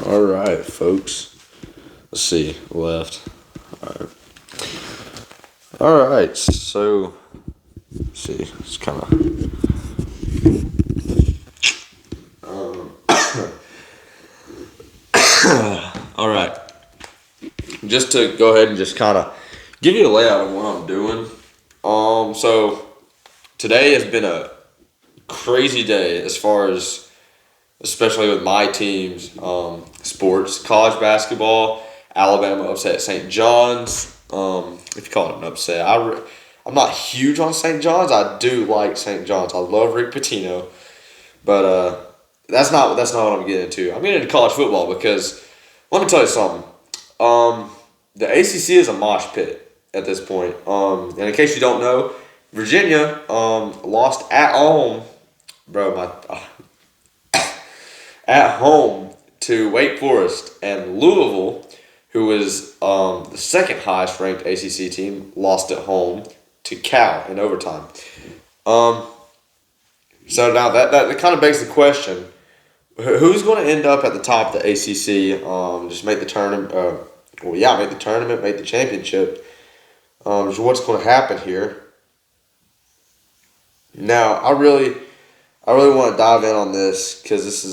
All right, folks. Let's see. Left. All right. So, let's see. It's kind of. All right. Just to go ahead and just kind of give you a layout of what I'm doing. So today has been a crazy day as far as, especially with my team's sports. College basketball, Alabama upset St. John's. If you call it an upset, I'm not huge on St. John's. I do like St. John's. I love Rick Pitino, but that's not what I'm getting into. I'm getting into college football because let me tell you something. The ACC is a mosh pit at this point. And in case you don't know, Virginia lost at home, at home to Wake Forest, and Louisville, who is the second highest ranked ACC team, lost at home to Cal in overtime. So now that kind of begs the question: who's going to end up at the top of the ACC? Just make the tournament. Make the tournament, make the championship. So what's going to happen here? Now, I really want to dive in on this because this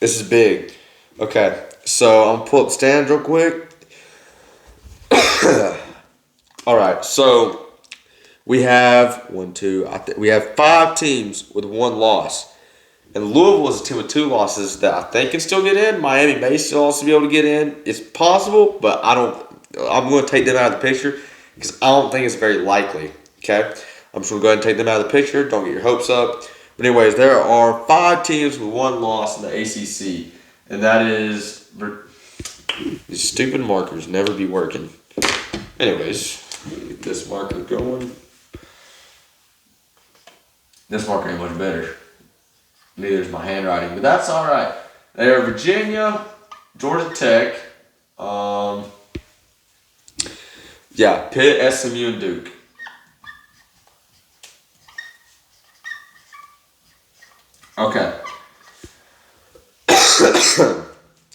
is big. Okay, so I'm gonna pull up standings real quick. All right, so we have we have 5 teams with 1 loss. And Louisville is a team with 2 losses that I think can still get in. Miami may still also be able to get in. It's possible, but I'm going to take them out of the picture because I don't think it's very likely. Okay? I'm just going to go ahead and take them out of the picture. Don't get your hopes up. But anyways, there are 5 teams with 1 loss in the ACC. And that is... These stupid markers never be working. Anyways, get this marker going. This marker ain't much better. Neither is my handwriting, but that's all right. They are Virginia, Georgia Tech, Pitt, SMU, and Duke. Okay.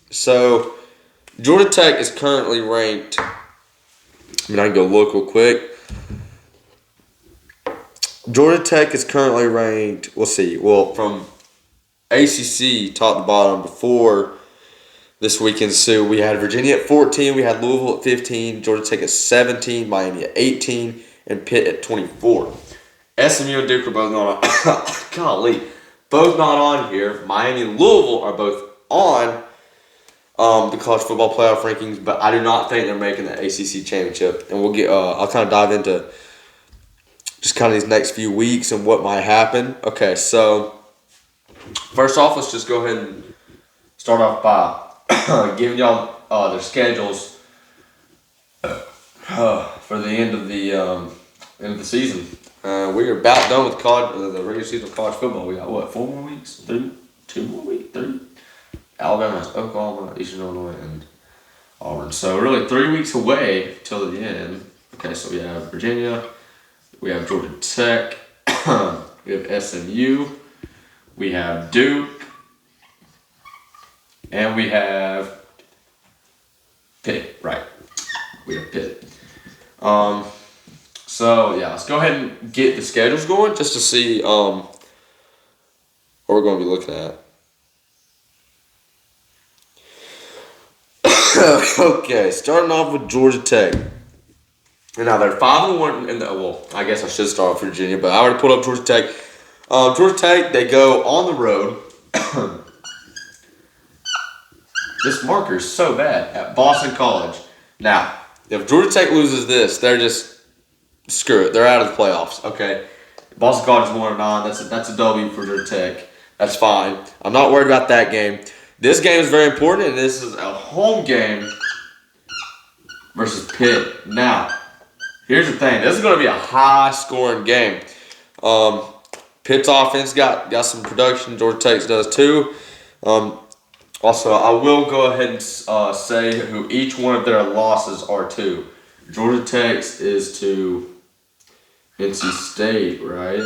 So, Georgia Tech is currently ranked. I can go look real quick. Georgia Tech is currently ranked. We'll see. Well, from ACC top to bottom before this weekend, so we had Virginia at 14, we had Louisville at 15, Georgia Tech at 17, Miami at 18, and Pitt at 24. SMU and Duke are both not on. Both not on here. Miami and Louisville are both on the college football playoff rankings, but I do not think they're making the ACC championship. And we'll get. I'll kind of dive into just kind of these next few weeks and what might happen. Okay, so. First off, let's just go ahead and start off by giving y'all their schedules for the end of the season. We are about done with the regular season of college football. We got 4 more weeks? 2 more weeks? 3? Alabama, Oklahoma, Eastern Illinois, and Auburn. So really 3 weeks away till the end. Okay, so we have Virginia, we have Georgia Tech, we have SMU. We have Duke, and we have Pitt, right? We have Pitt. Let's go ahead and get the schedules going just to see what we're going to be looking at. Okay, starting off with Georgia Tech. And now they're 5-1 I guess I should start with Virginia, but I already pulled up Georgia Tech. Georgia Tech, they go on the road. This marker is so bad at Boston College. Now, if Georgia Tech loses this, they're just screw it. They're out of the playoffs. Okay, Boston College is 1-9. That's a W for Georgia Tech. That's fine. I'm not worried about that game. This game is very important, and this is a home game versus Pitt. Now, here's the thing. This is going to be a high-scoring game. Pitt's offense got some production. Georgia Tech does too. Also, I will go ahead and say who each one of their losses are to. Georgia Tech's is to NC State, right?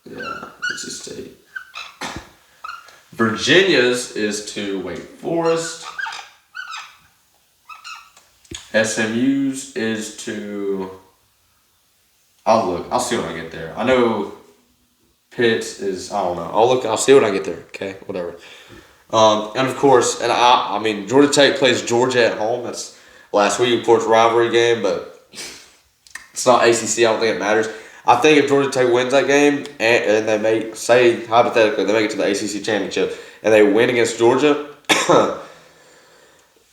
Yeah, NC State. Virginia's is to Wake Forest. SMU's is to. I'll look. I'll see when I get there. I know Pitt's is. I don't know. I'll look. I'll see when I get there. Okay, whatever. And of course, I mean, Georgia Tech plays Georgia at home. That's last week, of course, rivalry game, but it's not ACC. I don't think it matters. I think if Georgia Tech wins that game and they make, say hypothetically, they make it to the ACC championship and they win against Georgia,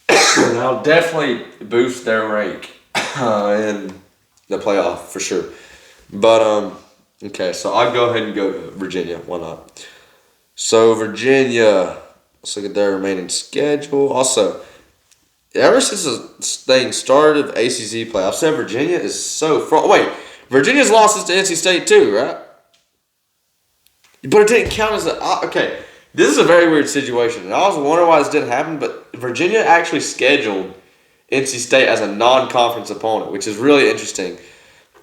that'll definitely boost their rank in the playoff for sure. But okay, so I'll go ahead and go to Virginia. Why not? So Virginia. Let's look at their remaining schedule. Also, ever since the thing started of ACC play, I've said Virginia is so far. Wait, Virginia's losses to NC State too, right? But it didn't count as a. Okay, this is a very weird situation, and I was wondering why this didn't happen. But Virginia actually scheduled NC State as a non-conference opponent, which is really interesting.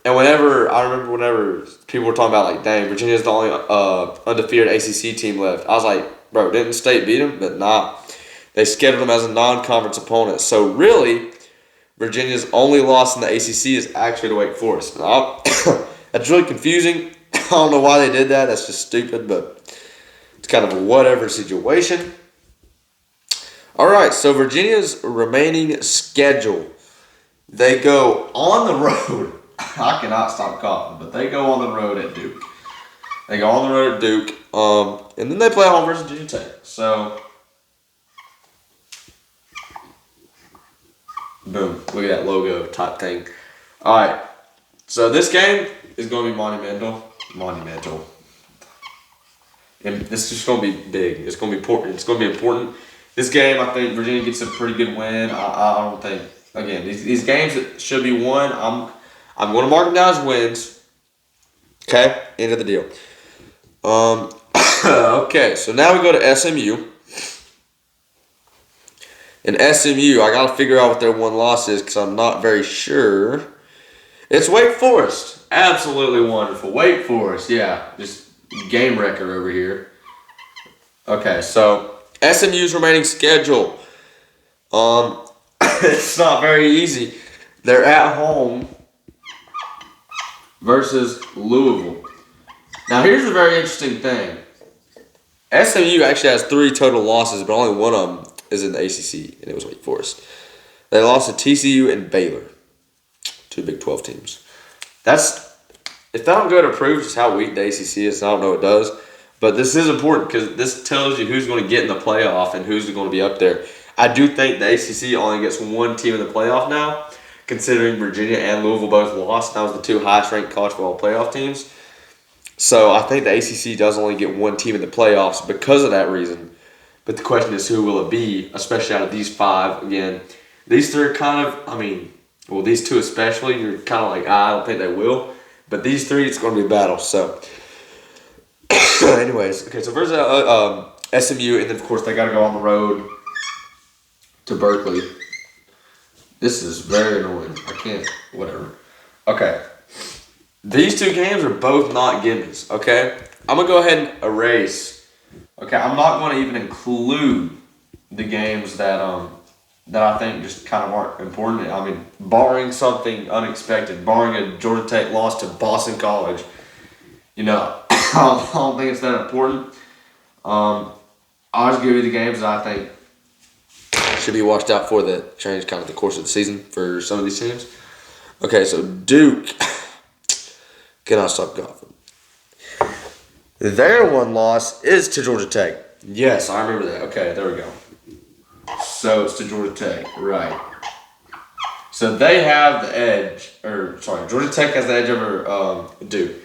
And I remember whenever people were talking about like, dang, Virginia's the only undefeated ACC team left. I was like, bro, didn't State beat them? But nah, they scheduled them as a non-conference opponent. So really, Virginia's only loss in the ACC is actually to Wake Forest. That's really confusing. I don't know why they did that. That's just stupid, but it's kind of a whatever situation. All right, so Virginia's remaining schedule. They go on the road. I cannot stop coughing, but they go on the road at Duke. And then they play home versus Virginia Tech. So, boom, look at that logo type thing. All right, so this game is going to be monumental. And this is just going to be big. It's going to be important. This game, I think Virginia gets a pretty good win. I don't think, again, these games that should be won, I'm going to mark them down as wins. Okay, end of the deal. Okay, so now we go to SMU. And SMU, I got to figure out what their one loss is because I'm not very sure. It's Wake Forest. Absolutely wonderful. Wake Forest, yeah. Just game record over here. Okay, so SMU's remaining schedule. It's not very easy. They're at home versus Louisville. Now, here's the very interesting thing. SMU actually has 3 total losses, but only one of them is in the ACC, and it was Wake Forest. They lost to TCU and Baylor, 2 Big 12 teams. If that don't go to prove just how weak the ACC is, I don't know what does. But this is important because this tells you who's going to get in the playoff and who's going to be up there. I do think the ACC only gets one team in the playoff now, considering Virginia and Louisville both lost. That was the 2 highest-ranked college football playoff teams. So I think the ACC does only get one team in the playoffs because of that reason. But the question is, who will it be, especially out of these 5? Again, these 3 are kind of, these 2 especially, you're kind of like, I don't think they will. But these 3, it's going to be a battle. So, anyways, okay, so versus SMU, and then, of course, they got to go on the road to Berkeley. This is very annoying. I can't, whatever. Okay. These 2 games are both not gimmies, okay? I'm going to go ahead and erase. Okay, I'm not going to even include the games that I think just kind of aren't important. I mean, barring something unexpected, barring a Georgia Tech loss to Boston College, I don't think it's that important. I'll just give you the games that I think should be watched out for that change kind of the course of the season for some of these teams. Okay, so Duke cannot stop coughing. Their one loss is to Georgia Tech. Yes, I remember that. Okay, there we go. So it's to Georgia Tech, right. So they have the edge, Georgia Tech has the edge over Duke.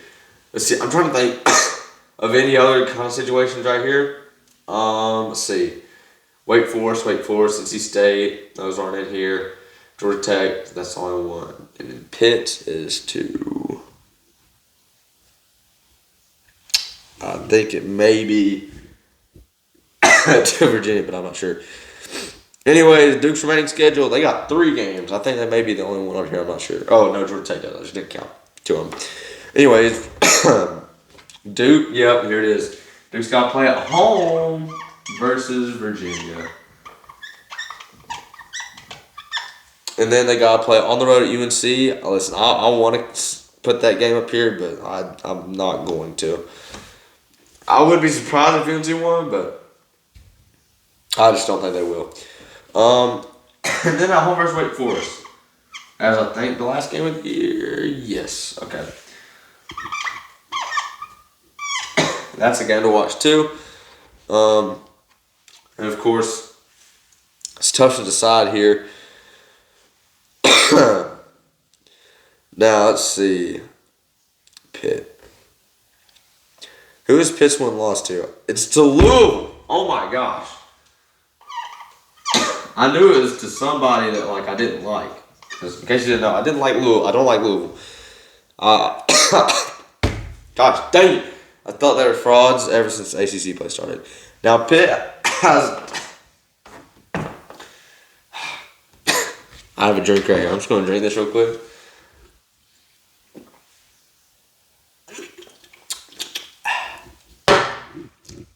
Let's see, I'm trying to think of any other kind of situations right here. Let's see. Wake Forest, NC State, those aren't in here. Georgia Tech, that's the only one. And then Pitt is to, I think it may be to Virginia, but I'm not sure. Anyways, Duke's remaining schedule, they got 3 games. I think that may be the only one on here, I'm not sure. Oh, no, Georgia Tech does. I just didn't count 2 of them. Anyways, Duke, yep, here it is. Duke's got to play at home versus Virginia. And then they got to play on the road at UNC. Listen, I want to put that game up here, but I'm not going to. I would be surprised if UNC won, but I just don't think they will. And then at home versus Wake Forest. As I think the last game of the year. Yes. Okay. That's a game to watch too. And of course, it's tough to decide here. Now let's see. Pitt. Who is Pitt's one loss to? It's to Louisville. Oh my gosh. I knew it was to somebody that I didn't like. Just in case you didn't know, I didn't like Louisville. I don't like Louisville. Gosh, dang it. I thought they were frauds ever since the ACC play started. Now Pitt has. I have a drink right here. I'm just going to drink this real quick.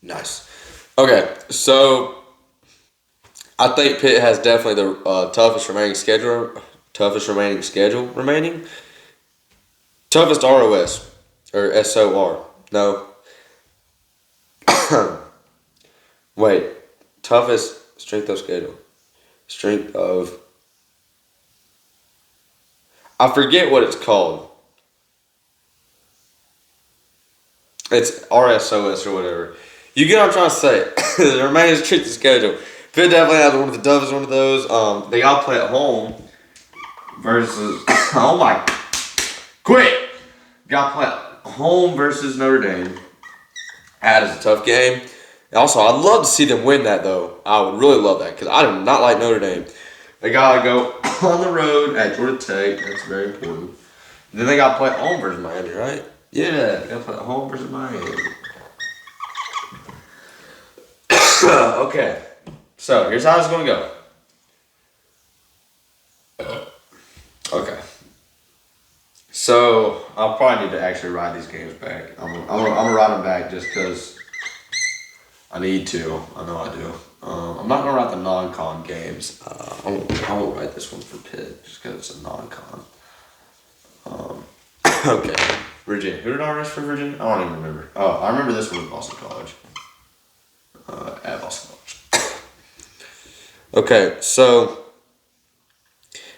Nice. Okay, so I think Pitt has definitely the toughest remaining schedule. Toughest ROS or SOR. No. Wait. Toughest strength of schedule. Strength of. I forget what it's called. It's RSOS or whatever. You get what I'm trying to say. The remaining strength of schedule. Pitt definitely has one of the toughest one of those. They all play at home versus. Oh my. Quit! Got to play at home versus Notre Dame. That is a tough game. Also, I'd love to see them win that, though. I would really love that because I do not like Notre Dame. They got to go on the road at Georgia Tech. That's very important. Then they got to play at home versus Miami, right? Yeah, they got to play at home versus Miami. Okay. So, here's how it's going to go. Okay. So, I'll probably need to actually write these games back. I'm gonna write them back just because I need to. I know I do. I'm not going to write the non-con games. I won't write this one for Pitt just because it's a non-con. Okay. Virginia. Who did I rush for Virginia? I don't even remember. Oh, I remember this one with Boston College. At Boston College. Okay, so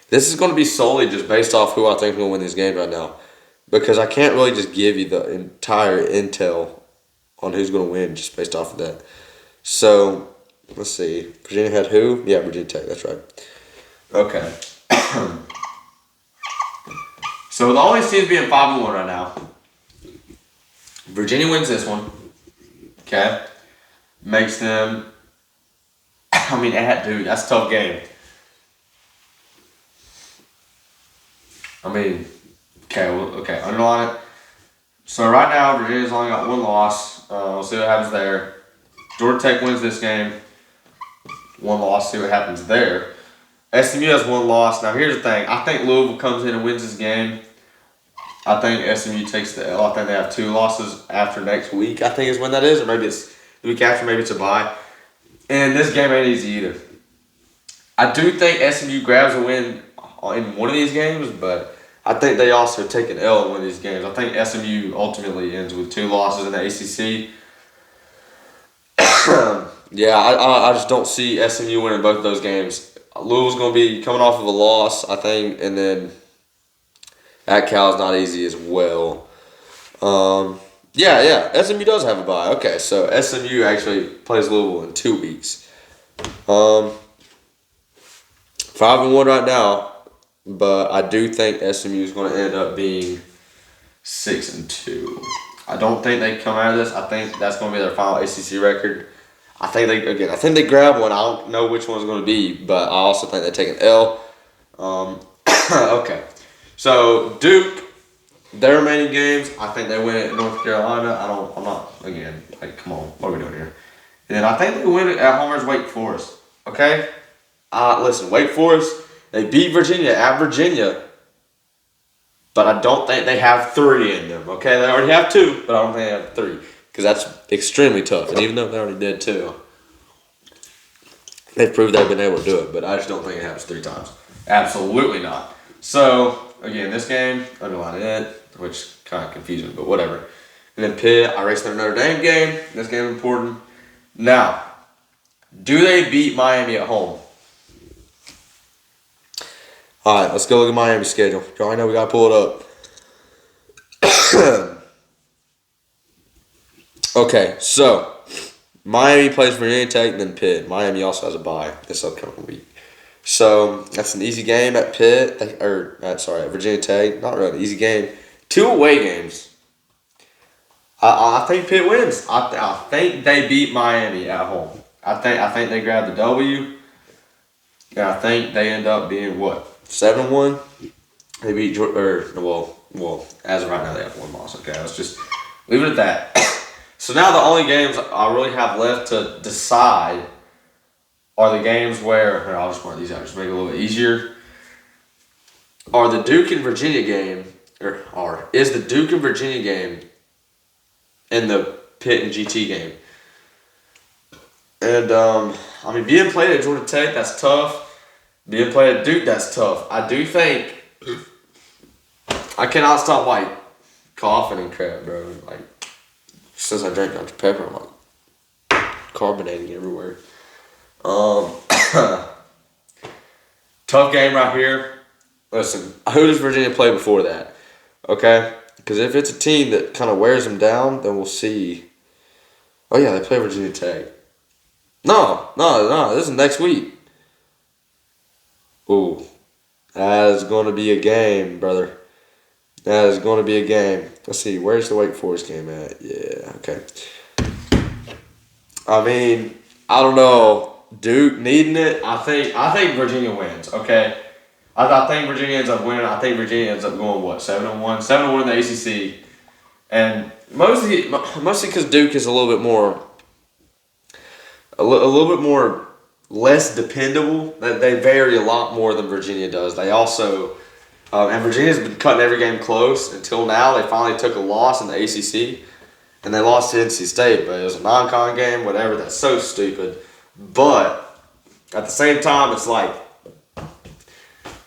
this is going to be solely just based off who I think is going to win these games right now. Because I can't really just give you the entire intel on who's going to win just based off of that. So, let's see. Virginia had who? Yeah, Virginia Tech. That's right. Okay. So, with all these teams being 5-1 right now, Virginia wins this one. Okay. Makes them. I mean, dude, that's a tough game. I mean, okay, underline it. So right now, Virginia's only got one loss. We'll see what happens there. Georgia Tech wins this game. One loss, see what happens there. SMU has one loss. Now here's the thing. I think Louisville comes in and wins this game. I think SMU takes the L. I think they have 2 losses after next week, I think is when that is. Or maybe it's the week after, maybe it's a bye. And this game ain't easy either. I do think SMU grabs a win in one of these games, but I think they also take an L in one of these games. I think SMU ultimately ends with 2 losses in the ACC. Yeah, I just don't see SMU winning both of those games. Louisville's going to be coming off of a loss, I think, and then at Cal's not easy as well. Yeah, SMU does have a bye. Okay, so SMU actually plays Louisville in 2 weeks. 5-1 right now. But I do think SMU is going to end up being 6-2. I don't think they come out of this. I think that's going to be their final ACC record. I think they grab one. I don't know which one's going to be, but I also think they take an L. Okay, so Duke, their remaining games, I think they win at North Carolina. Come on, what are we doing here? And then I think they win it at home versus Wake Forest. Okay, listen, Wake Forest. They beat Virginia at Virginia, but I don't think they have 3 in them, okay? They already have 2, but I don't think they have 3, because that's extremely tough, and even though they already did 2. they've proved they've been able to do it, but I just don't think it happens 3 times. Absolutely not. So, again, this game, underline it, which kind of confusing, but whatever. And then Pitt, I raced their Notre Dame game. This game is important. Now, do they beat Miami at home? All right, let's go look at Miami's schedule. You already know we got to pull it up. Okay, so Miami plays Virginia Tech and then Pitt. Miami also has a bye this upcoming week. So that's an easy game at Pitt, at Virginia Tech. Not really an easy game. 2 away games. I think Pitt wins. I think they beat Miami at home. I think they grab the W. And I think they end up being what? 7-1. They beat well, as of right now they have 1 loss. Okay, let's just leave it at that. So now the only games I really have left to decide are the games where, here, I'll just mark these out, just make it a little bit easier. Are the Duke and Virginia game, is the Duke and Virginia game in the Pitt and GT game? And, being played at Georgia Tech, that's tough. Being played at Duke, that's tough. I do think, I cannot stop, coughing and crap, bro. Since I drank Dr. Pepper, I'm, carbonating everywhere. Tough game right here. Listen, who does Virginia play before that? Okay? Because if it's a team that kind of wears them down, then we'll see. Oh, yeah, they play Virginia Tech. No, this is next week. Ooh, that is going to be a game, brother. That is going to be a game. Let's see, where's the Wake Forest game at? Yeah, okay. I don't know. Duke needing it. I think Virginia wins. Okay, I think Virginia ends up winning. I think Virginia ends up going 7-1, 7-1 in the ACC, and mostly because Duke is a little bit more less dependable. They vary a lot more than Virginia does. They also and Virginia's been cutting every game close until now. They finally took a loss in the ACC, and they lost to NC State, but it was a non-con game. Whatever. That's so stupid. But at the same time, it's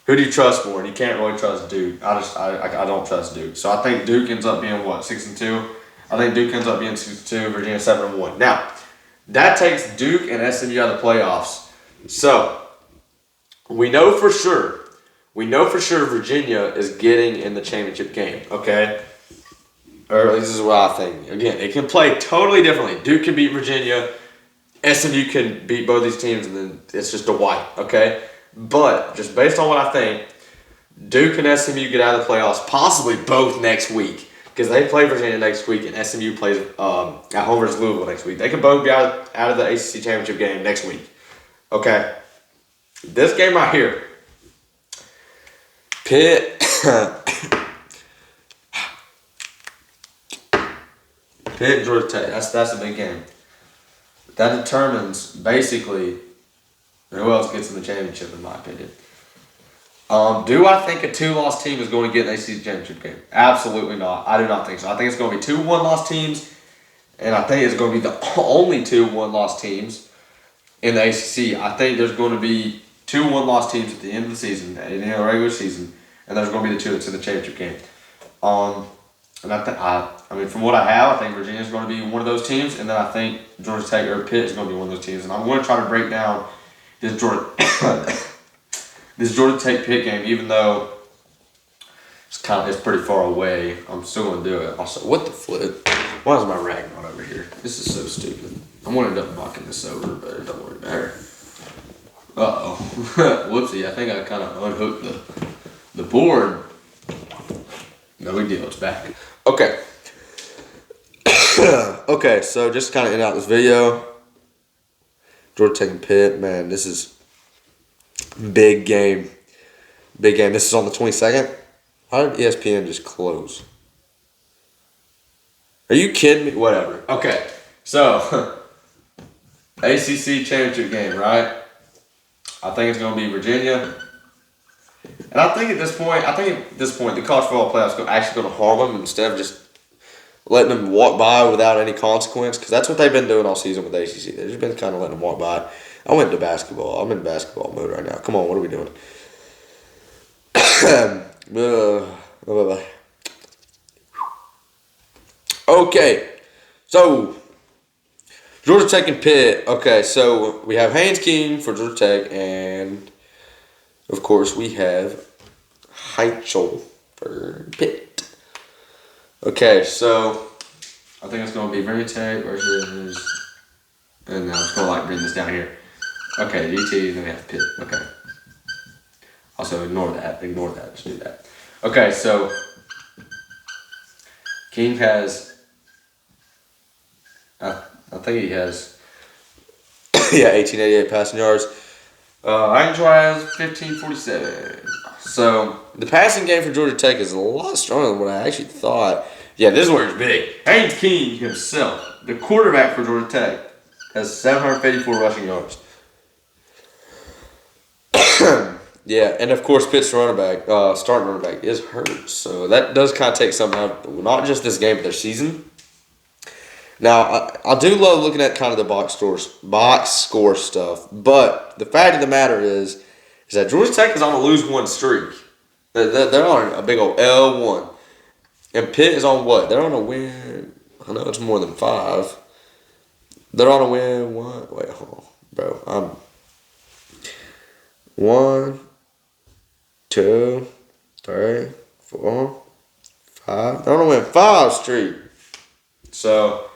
who do you trust more? And you can't really trust Duke. I don't trust Duke. So I think Duke ends up being 6-2. I think Duke ends up being 6-2. Virginia 7-1. Now that takes Duke and SMU out of the playoffs. So we know for sure Virginia is getting in the championship game. Okay. Or at least this is what I think. Again, it can play totally differently. Duke can beat Virginia. SMU can beat both these teams, and then it's just a wipe, okay? But just based on what I think, Duke and SMU get out of the playoffs, possibly both next week, because they play Virginia next week, and SMU plays at home versus Louisville next week. They can both be out of the ACC championship game next week, okay? This game right here, Pitt, Pitt and Georgia Tech. That's a big game. That determines basically who else gets in the championship, in my opinion. Do I think a 2-loss team is going to get an ACC championship game? Absolutely not. I do not think so. I think it's going to be 2 1-loss teams, and I think it's going to be the only 2 1-loss teams in the ACC. I think there's going to be 2 1-loss teams at the end of the season, at the end of the regular season, and there's going to be the 2 that's in the championship game. And from what I have, I think Virginia is going to be one of those teams, and then I think Georgia Tech or Pitt is going to be one of those teams. And I'm going to try to break down this Georgia Tech Pitt game, even though it's pretty far away. I'm still going to do it. Also, what the flip? Why is my rag not over here? This is so stupid. I'm going to end up knocking this over, but it don't really matter. Whoopsie! I think I kind of unhooked the board. No big deal. It's back. Okay. Okay, so just to kind of end out this video, Georgia Tech and Pitt, man, this is big game. Big game. This is on the 22nd. How did ESPN just close? Are you kidding me? Whatever. Okay, so ACC championship game, right? I think it's going to be Virginia. And I think at this point, the college football playoffs are actually going to harm them instead of just letting them walk by without any consequence, because that's what they've been doing all season with the ACC. They've just been kind of letting them walk by. I went to basketball. I'm in basketball mode right now. Come on, what are we doing? Okay, so Georgia Tech and Pitt. Okay, so we have Haynes King for Georgia Tech, and of course we have Heichel for Pitt. Okay, so I think it's going to be Virginia Tech versus, and I'm just going to bring this down here. Okay, GT, then we have Pitt. Okay. Also, ignore that. Just do that. Okay, so King has, I think he has, 1888 passing yards. Angel has 1547. So the passing game for Georgia Tech is a lot stronger than what I actually thought. Yeah, this is where it's big. Haynes King himself, the quarterback for Georgia Tech, has 754 rushing yards. Yeah, and of course Pitt's starting running back is hurt, so that does kind of take something out, not just this game, but their season. Now, I do love looking at kind of the box score stuff, but the fact of the matter is that Georgia Tech is on a lose-1 streak. They're on a big old L1. And Pitt is on what? They're on a win. I know it's more than 5. They're on a win. What? Wait, hold on, bro. I'm 1, 2, 3, 4, 5. They're on a win 5 streak. So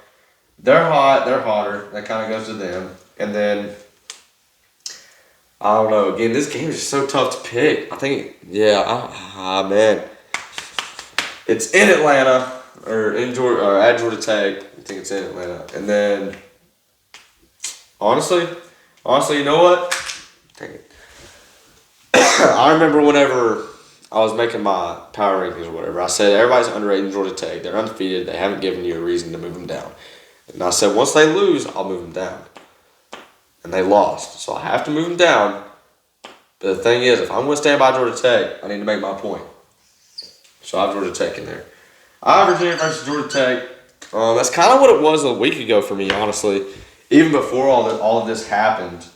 they're hot. They're hotter. That kind of goes to them. And then I don't know. Again, this game is just so tough to pick. I think, man. It's in Atlanta or in Georgia or at Georgia Tech. I think it's in Atlanta. And then, honestly, you know what? Dang it. I remember whenever I was making my power rankings or whatever, I said everybody's underrating Georgia Tech. They're undefeated. They haven't given you a reason to move them down. And I said once they lose, I'll move them down. And they lost, so I have to move them down. But the thing is, if I'm going to stand by Georgia Tech, I need to make my point. So I have Georgia Tech in there. I have Virginia versus Georgia Tech. That's kind of what it was a week ago for me, honestly. Even before all of this happened.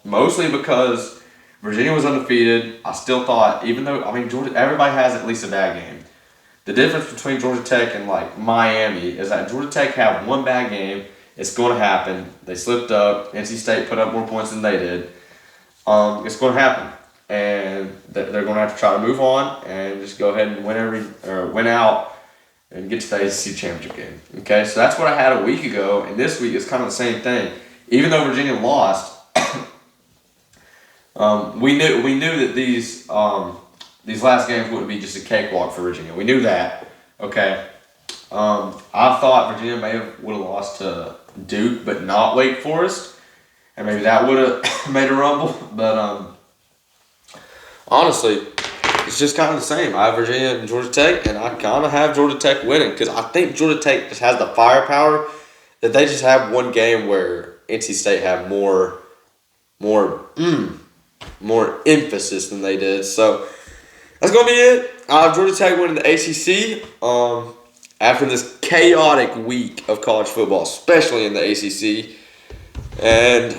Mostly because Virginia was undefeated. I still thought, even though, Georgia, everybody has at least a bad game. The difference between Georgia Tech and Miami is that Georgia Tech had one bad game. It's going to happen. They slipped up. NC State put up more points than they did. It's going to happen. And they're going to have to try to move on and just go ahead and win out and get to the ACC championship game. Okay, so that's what I had a week ago, and this week is kind of the same thing. Even though Virginia lost, we knew that these last games wouldn't be just a cakewalk for Virginia. We knew that. Okay, I thought Virginia would have lost to Duke, but not Wake Forest, and maybe that would have made a rumble, but honestly, it's just kind of the same. I have Virginia and Georgia Tech, and I kind of have Georgia Tech winning because I think Georgia Tech just has the firepower that they just have one game where NC State had more emphasis than they did. So that's going to be it. I have Georgia Tech winning the ACC after this chaotic week of college football, especially in the ACC. And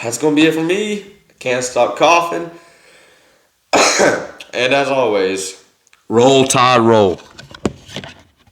that's going to be it for me. Can't stop coughing. And as always, roll, Tide, roll.